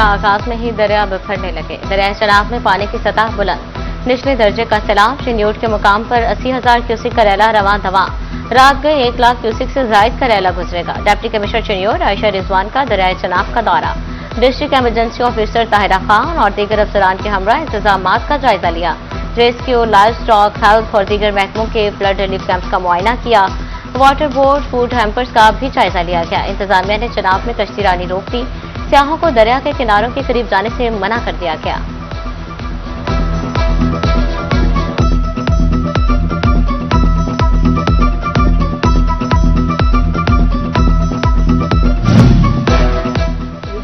आगाज में ही दरिया बिफरने लगे। दरिया चनाब में पानी की सतह बुलंद, निचले दर्जे का सैलाब। चिन्योट के मुकाम पर 80,000 क्यूसिक करेला रवां धवां। रात गए 1 लाख क्यूसिक से जायद करेला गुजरेगा। डिप्टी कमिश्नर चिन्योट आयशा रिजवान का दरिया चनाब का दौरा। District emergency officer Tahira Khan और दीगर अफसरान के हमरा इंतजाम का जायजा लिया। रेस्क्यू, लाइव स्टॉक, हेल्थ और दीगर महकमों के फ्लड रिलीफ कैंप्स का मुआयना किया। वाटर बोर्ड, फूड हैम्पर्स का भी जायजा लिया गया। इंतजामिया ने चनाब में कश्तीरानी रोक दी। सियाहों को दरिया के किनारों के करीब जाने से मना कर दिया गया।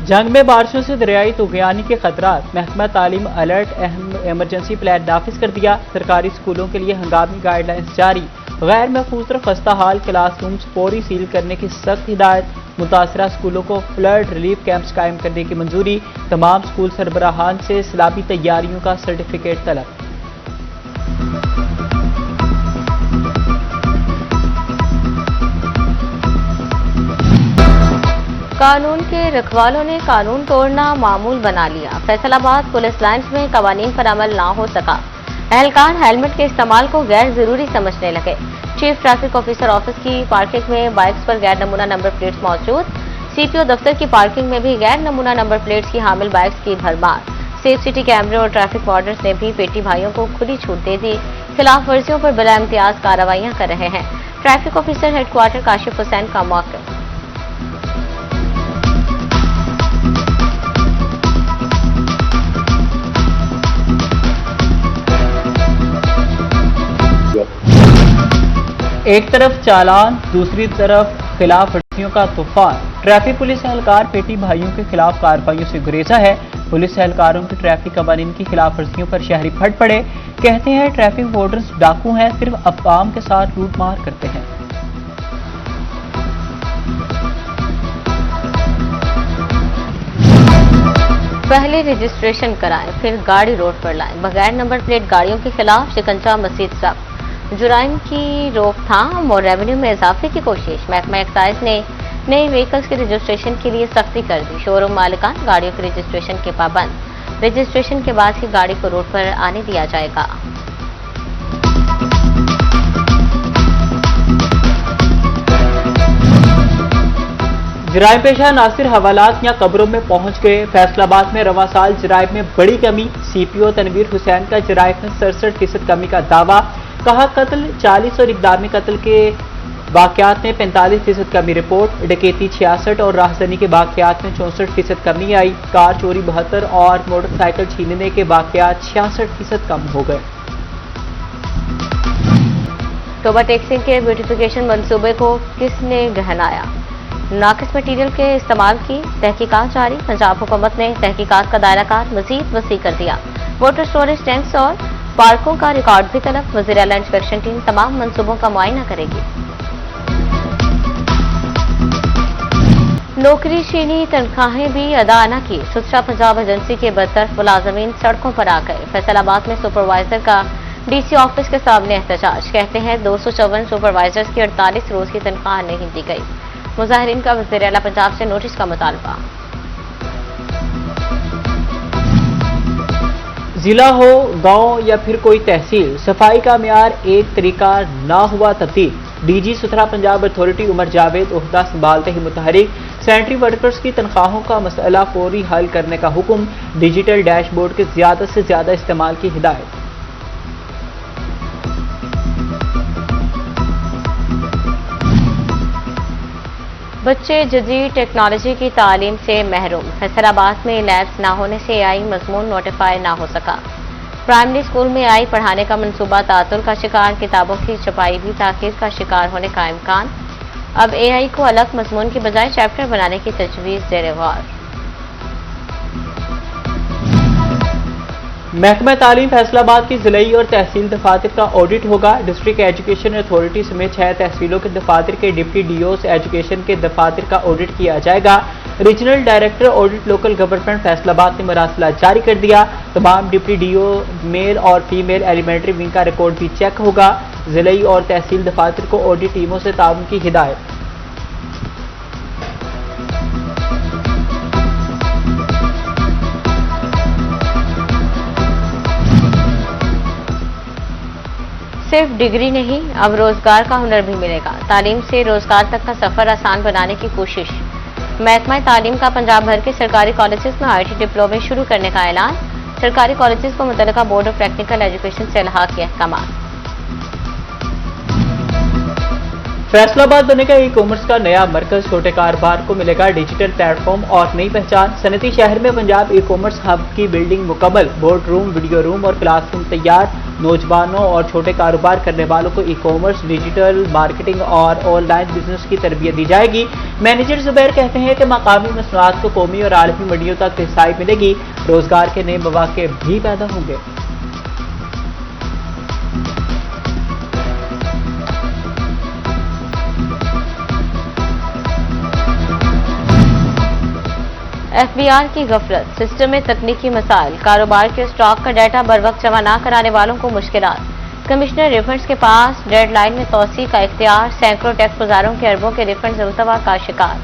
जंग में बारिशों से दरियाई तुगयानी के खतरात, महकमा तालीम अलर्ट, अहम इमरजेंसी प्लान नाफिज कर दिया। सरकारी स्कूलों के लिए हंगामी गाइडलाइंस जारी। गैर महफूज और खस्ता हाल क्लासरूम्स फौरी सील करने की सख्त हिदायत। मुतासरा स्कूलों को फ्लड रिलीफ कैंप्स कायम करने की मंजूरी। तमाम स्कूल सरबराहान से सैलाबी तैयारियों का सर्टिफिकेट तलब। कानून के रखवालों ने कानून तोड़ना मामूल बना लिया। फैसलाबाद पुलिस लाइन्स में कवानीन पर अमल ना हो सका। एहलकार हेलमेट के इस्तेमाल को गैर जरूरी समझने लगे। चीफ ट्रैफिक ऑफिसर ऑफिस की पार्किंग में बाइक्स पर गैर नमूना नंबर प्लेट्स मौजूद। सीपीओ दफ्तर की पार्किंग में भी गैर नमूना नंबर प्लेट्स की हामिल बाइक्स की भरमार। सेफ सिटी कैमरे और ट्रैफिक वार्डर्स ने भी पेटी भाइयों को खुली छूट दे दी। खिलाफ वर्जियों पर बिला इम्तियाज कार्रवाइयां कर रहे हैं। Traffic officer headquarter Kashif Hussain का मौका। एक तरफ चालान, दूसरी तरफ खिलाफ वर्जियों का तूफान। ट्रैफिक पुलिस एहलकार पेटी भाइयों के खिलाफ कार्रवाइयों से गुरेजा है। पुलिस एहलकारों की ट्रैफिक कवानीन की खिलाफ वर्जियों पर शहरी फट पड़े। कहते हैं ट्रैफिक वार्डर्स डाकू हैं, सिर्फ अवाम के साथ लूटमार करते हैं। पहले रजिस्ट्रेशन कराएं, फिर गाड़ी रोड पर लाएं। बगैर नंबर प्लेट गाड़ियों के खिलाफ शिकंजा मजीद सख्त। जुराइम की रोकथाम और रेवेन्यू में इजाफे की कोशिश। महकमा एक्साइज ने नए व्हीकल्स के रजिस्ट्रेशन के लिए सख्ती कर दी। शोरूम मालिकान गाड़ियों के रजिस्ट्रेशन के पाबंद। रजिस्ट्रेशन के बाद ही गाड़ी को रोड पर आने दिया जाएगा। जराइम पेशा नासिर हवालात या कब्रों में पहुंच गए। फैसलाबाद में रवां साल जराइम में बड़ी कमी। सीपीओ तनवीर हुसैन का जराइम में 67% कमी का दावा। कहा कत्ल 40 और इक़दामी कत्ल के वाकयात में 45% कमी रिपोर्ट। डकैती 66 और राहजनी के वाकयात में 64% कमी आई। कार चोरी 72 और मोटरसाइकिल छीनने के वाकयात 66% कम हो गए। तोबा टैक्सी के ब्यूटिफिकेशन मंसूबे को किसने गहनाया? नाकिस मटीरियल के इस्तेमाल की तहकीकात जारी। पंजाब हुकूमत ने तहकीकात का दायरा कार मजीद वसी कर दिया। वाटर स्टोरेज टैंक्स और पार्कों का रिकॉर्ड भी तलब। वज़ीर आला इंस्पेक्शन टीम तमाम मंसूबों का मुआयना करेगी। नौकरी छीनी, तनख्वाहें भी अदा न की। सुरक्षा पंजाब एजेंसी के बदतरफ मुलाजमीन सड़कों पर आ गए। फैसलाबाद में सुपरवाइजर का डीसी ऑफिस के सामने एहतजाज। कहते हैं 254 सुपरवाइजर्स की 48 रोज की तनख्वाह नहीं दी गई। मुजाहिरीन का वज़ीर आला पंजाब से नोटिस का मुतालबा। जिला हो, गांव या फिर कोई तहसील, सफाई का म्यार एक तरीका ना हुआ तब्दील। डीजी सुथरा पंजाब अथॉरिटी उमर जावेद ओहदा संभालते ही मुतहरिक। सैनिटरी वर्कर्स की तनख्वाहों का मसला फौरी हल करने का हुक्म। डिजिटल डैशबोर्ड के ज्यादा से ज्यादा इस्तेमाल की हिदायत। बच्चे जदीद टेक्नोलॉजी की तालीम से महरूम। फैसलाबाद में लैब्स ना होने से एआई मजमून नोटिफाई ना हो सका। प्राइमरी स्कूल में एआई पढ़ाने का मंसूबा तातुल का शिकार। किताबों की छपाई भी ताखीर का शिकार होने का इम्कान। अब एआई को अलग मजमून की बजाय चैप्टर बनाने की तजवीज़ ज़ेर गौर। महकमा तालीम फैसलाबाद की जिलाई और तहसील दफातर का ऑडिट होगा। डिस्ट्रिक्ट एजुकेशन अथॉरिटी समेत 6 तहसीलों के दफातर के डिप्टी डीओस एजुकेशन के दफातर का ऑडिट किया जाएगा। Regional director audit local government Faisalabad ने मरासला जारी कर दिया। तमाम डिप्टी डीओ मेल और फीमेल एलिमेंट्री विंग का रिकॉर्ड भी चेक होगा। जिलाई और तहसील दफातर को ऑडिट टीमों से ताउन की हिदायत। सिर्फ डिग्री नहीं, अब रोजगार का हुनर भी मिलेगा। तालीम से रोजगार तक का सफर आसान बनाने की कोशिश। महकमा तालीम का पंजाब भर के सरकारी कॉलेजेस में IT डिप्लोमे शुरू करने का ऐलान। सरकारी कॉलेजेस को मुतल्लिका बोर्ड ऑफ टेक्निकल एजुकेशन से इल्हाक के अहकाम। फैसलाबाद बनेगा ई-कॉमर्स का नया मरकज, छोटे कारोबार को मिलेगा डिजिटल प्लेटफॉर्म और नई पहचान। सनती शहर में पंजाब ई-कॉमर्स हब की बिल्डिंग मुकम्मल, बोर्ड रूम, वीडियो रूम और क्लासरूम तैयार। नौजवानों और छोटे कारोबार करने वालों को ई-कॉमर्स, डिजिटल मार्केटिंग और ऑनलाइन बिजनेस की तरबियत दी जाएगी। मैनेजर जुबैर कहते हैं कि मकामी मसनूआत को कौमी और आलमी मंडियों तक रसाई मिलेगी, रोजगार के नए मौके भी पैदा होंगे। FBR की गफलत, सिस्टम में तकनीकी मसाइल, कारोबार के स्टॉक का डाटा बर वक्त जमा न कराने वालों को मुश्किलात। कमिश्नर रिफंड्स के पास डेडलाइन में तौसी का इख्तियार, सैकड़ों टैक्स गुजारों के अरबों के रिफंड मुलतवा का शिकार।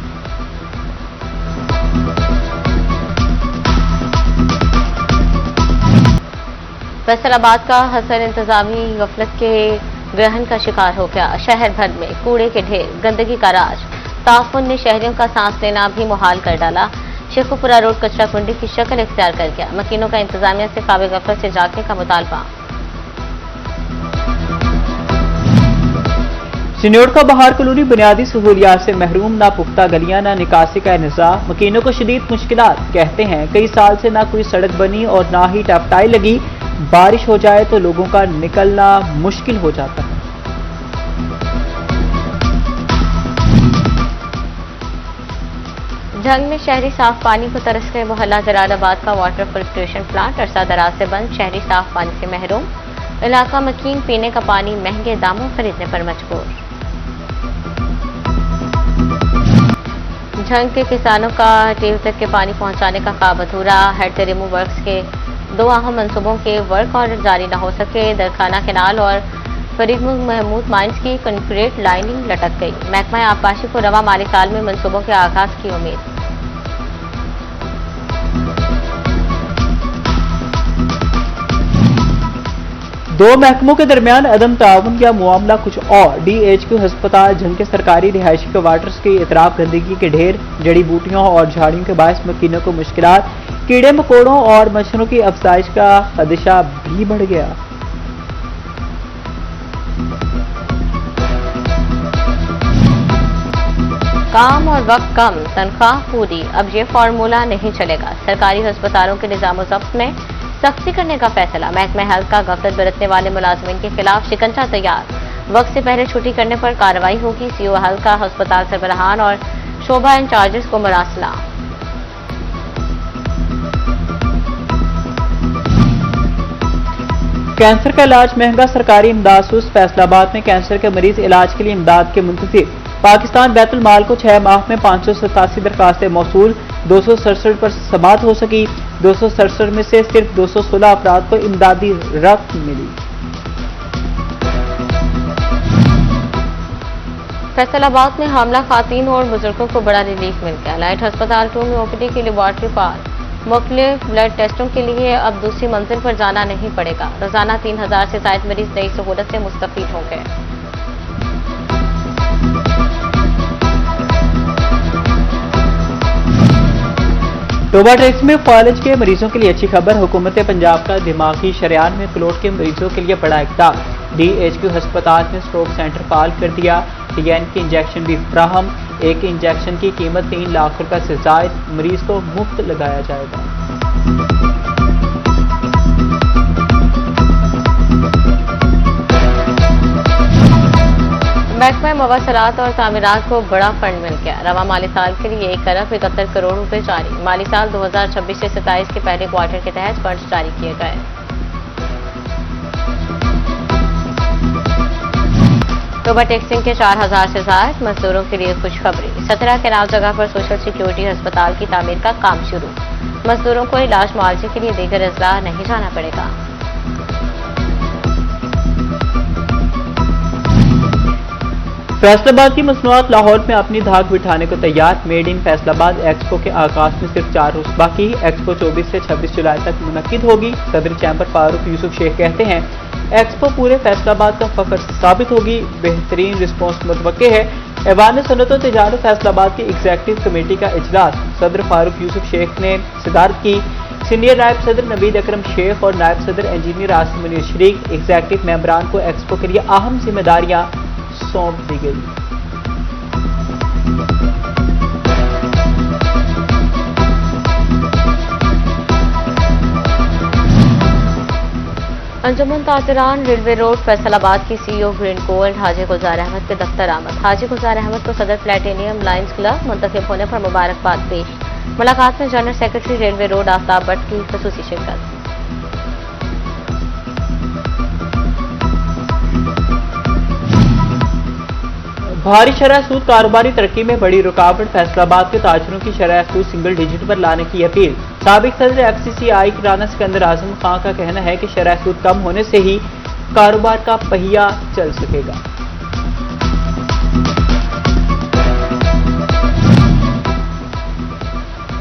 फैसलाबाद का हसन इंतजामी गफलत के ग्रहण का शिकार हो गया। शहर भर में कूड़े के ढेर, गंदगी का राज, ताफुन ने शहरियों का सांस लेना भी मुहाल कर डाला। शेखुपुरा रोड कचरा कुंडी की शक्ल इख्तियार कर गया। मकीनों का इंतजामिया से काबिल गफलत से जागने का मुतालबा। चिन्नौर का बहार कॉलोनी बुनियादी सहूलियात से महरूम, ना पुख्ता गलियां, ना निकासी का निज़ाम। मकीनों को शदीद मुश्किलात। कहते हैं कई साल से ना कोई सड़क बनी और ना ही टपटाई लगी। बारिश हो जाए तो लोगों का निकलना मुश्किल हो जाता है। जंग में शहरी साफ पानी को तरस गए मोहल्ला जलालाबाद का वाटर फिल्ट्रेशन प्लांट अरसा दराज से बंद, शहरी साफ पानी से महरूम। इलाका मकीन पीने का पानी महंगे दामों खरीदने पर मजबूर। जंग के किसानों का टेल तक के पानी पहुंचाने का ख्वाब अधूरा। हेड द रिमूव वर्क्स के 2 अहम मंसूबों के वर्क ऑर्डर जारी न हो सके। दरखाना केनाल और फरीद महमूद माइंस की कंक्रीट लाइनिंग लटक गई। महकमा आबपाशी को रवा माली साल में मंसूबों के आगाज की उम्मीद। दो महकमों के दरमियान अदम ताउन या मामला कुछ और। DHQ अस्पताल जंग के सरकारी रिहायशी क्वार्टर्स की इतराफ, गंदगी के ढेर, जड़ी बूटियों और झाड़ियों के बायस मकीनों को मुश्किलात। कीड़े मकोड़ों और मच्छरों की अफजाइश का खदशा भी बढ़ गया। काम और वक्त कम, तनख्वाह पूरी, अब ये फार्मूला नहीं चलेगा। सरकारी अस्पतालों के निजाम जब्त में सख्ती करने का फैसला। महकमा हेल्थ का गफलत बरतने वाले मुलाजमीन के खिलाफ शिकंजा तैयार। वक्त से पहले छुट्टी करने पर कार्रवाई होगी। CO हेल्थ का अस्पताल सरबराहान और शोभा इंचार्जेस को मरासला। कैंसर का इलाज महंगा, सरकारी इमदाद सुस्त। फैसलाबाद में कैंसर के मरीज इलाज के लिए इमदाद के मुंतजिर। पाकिस्तान बैतुल माल को 6 माह में 587 दरखास्तें मौसूल, 267 पर समाअत हो सकी। 267 में से सिर्फ 216 अफराद को इमदादी रकम मिली। फैसलाबाद में हामला खातून और बुजुर्गों को बड़ा रिलीफ मिल गया। लाइट अस्पताल 2 में OPD की लेबॉर्ट्री पार। मुख्तलिफ ब्लड टेस्टों के लिए अब दूसरी मंजिल पर जाना नहीं पड़ेगा। रोजाना 3000 से ज्यादा मरीज नई सहूलत से मुस्तफीद होंगे। टोबा टैक्स में फालिज के मरीजों के लिए अच्छी खबर। हुकूमत पंजाब का दिमागी शरियान में क्लोट के मरीजों के लिए बड़ा इक़दाम। DHQ अस्पताल में स्ट्रोक सेंटर फाल कर दिया। TN के इंजेक्शन भी फ्राहम। एक इंजेक्शन की कीमत 3 लाख रुपए से ज़ायद, मरीज को मुफ्त लगाया जाएगा। महकमा मवासलात और तामीरात को बड़ा फंड मिल गया। रवा माली साल के लिए 1 अरब 71 करोड़ रुपए जारी। माली साल 2026 से 27 के पहले क्वार्टर के तहत फंड जारी किए गए। टोबा टैक्सिंग के 4000 से ज्यादा मजदूरों के लिए खुशखबरी। 17 केनाल जगह पर सोशल सिक्योरिटी अस्पताल की तामीर का काम शुरू। मजदूरों को इलाज मुआवजे के लिए दीगर अजला नहीं जाना पड़ेगा। फैसलाबाद की मसनूआत लाहौर में अपनी धाक बिठाने को तैयार। मेड इन फैसलाबाद एक्सपो के आगाज में सिर्फ 4 रोज बाकी। एक्सपो 24 से 26 जुलाई तक मुनक्किद होगी। सदर चैम्बर फारूक यूसुफ शेख कहते हैं एक्सपो पूरे फैसलाबाद का फख्र साबित होगी। बेहतरीन रिस्पॉन्स मुतवक्के है। ऐवान सनअत व तिजारत फैसलाबाद की एग्जीक्यूटिव कमेटी का इजलास सदर फारूक यूसुफ शेख ने सदारत की। सीनियर नायब सदर नवीद अकरम शेख और नायब सदर इंजीनियर आसिम मुनीर शरीक एग्जीक्यूटिव मेंबरान को एक्सपो के लिए अहम जिम्मेदारियां सौंप दी गई। अंजुमन ताजरान रेलवे रोड फैसलाबाद की सीईओ ग्रीन गोल्ड हाजी गुलजार अहमद के दफ्तर आमद। हाजी गुलजार अहमद को सदर प्लेटिनियम लायंस क्लब मुंतखब होने पर मुबारकबाद पेश। मुलाकात में general secretary railway road Aftab Bhatt की खसूसी शिरकत। भारी शरह सूद कारोबारी तरक्की में बड़ी रुकावट। फैसलाबाद के ताजरों की शरह सूद सिंगल डिजिट पर लाने की अपील। साबिक सदर FCCI राना सिकंदर आजम खां का कहना है कि शरह सूद कम होने से ही कारोबार का पहिया चल सकेगा।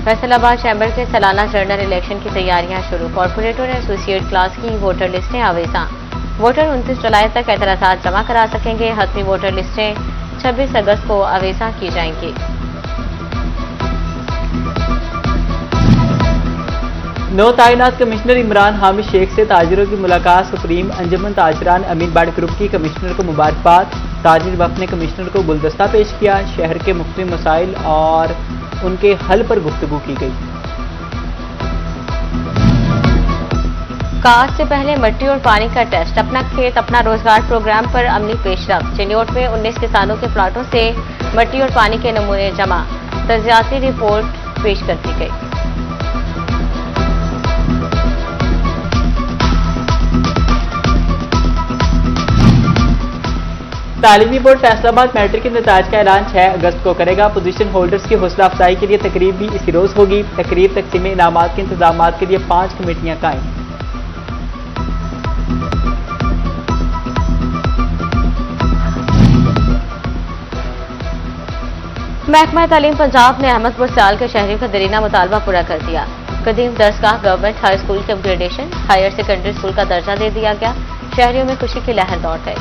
फैसलाबाद चैम्बर के सालाना जनरल इलेक्शन की तैयारियां शुरू। कॉर्पोरेटर और एसोसिएट क्लास की वोटर लिस्टें आवेजा। वोटर 29 जुलाई तक एतराज़ात जमा करा सकेंगे। हतमी वोटर लिस्टें 26 अगस्त को आवेजा की जाएंगी। नौ तैनात कमिश्नर इमरान हामिद शेख से ताजिरों की मुलाकात। सुप्रीम अंजुमन ताजरान अमीन बाड़ ग्रुप की कमिश्नर को मुबारकबाद। ताजिर वक्त ने कमिश्नर को गुलदस्ता पेश किया। शहर के मुख्तलिफ मसाइल और उनके हल पर गुफ्तगू की गई। कास्ट से पहले मिट्टी और पानी का टेस्ट। अपना खेत अपना रोजगार प्रोग्राम पर अमली पेशरफ। चिन्योट में 19 किसानों के प्लाटों से मिट्टी और पानी के नमूने जमा। तजियाती रिपोर्ट पेश कर दी गई। तालीमी बोर्ड फैसलाबाद मैट्रिक के नताज का ऐलान 6 अगस्त को करेगा। पोजीशन होल्डर्स की हौसला अफजाई के लिए तकरीब भी इसी रोज होगी। तकरीब तकसीम इनामात के इंतजाम के लिए 5 कमेटियां कायम। महकमा तालीम पंजाब ने अहमदपुर साल के शहरियों का दरीना मुतालबा पूरा कर दिया। कदीम दरसगाह गवर्नमेंट हाई स्कूल के अपग्रेडेशन। हायर सेकेंडरी स्कूल का दर्जा दे दिया गया। शहरियों में खुशी की लहर दौड़ गई।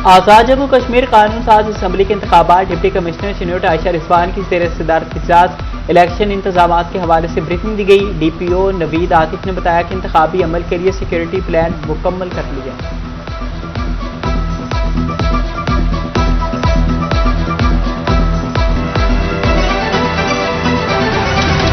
आजाद जम्मू कश्मीर कानून साज असम्बली के इंतखाबात। डिप्टी कमिश्नर चिन्योट आयशा रिजवान की ज़ेर सदारत इजलास। इलेक्शन इंतजाम के हवाले से ब्रीफिंग दी गई। DPO नवीद आतिफ ने बताया कि इंतखाबी अमल के लिए सिक्योरिटी प्लान मुकम्मल कर लिया।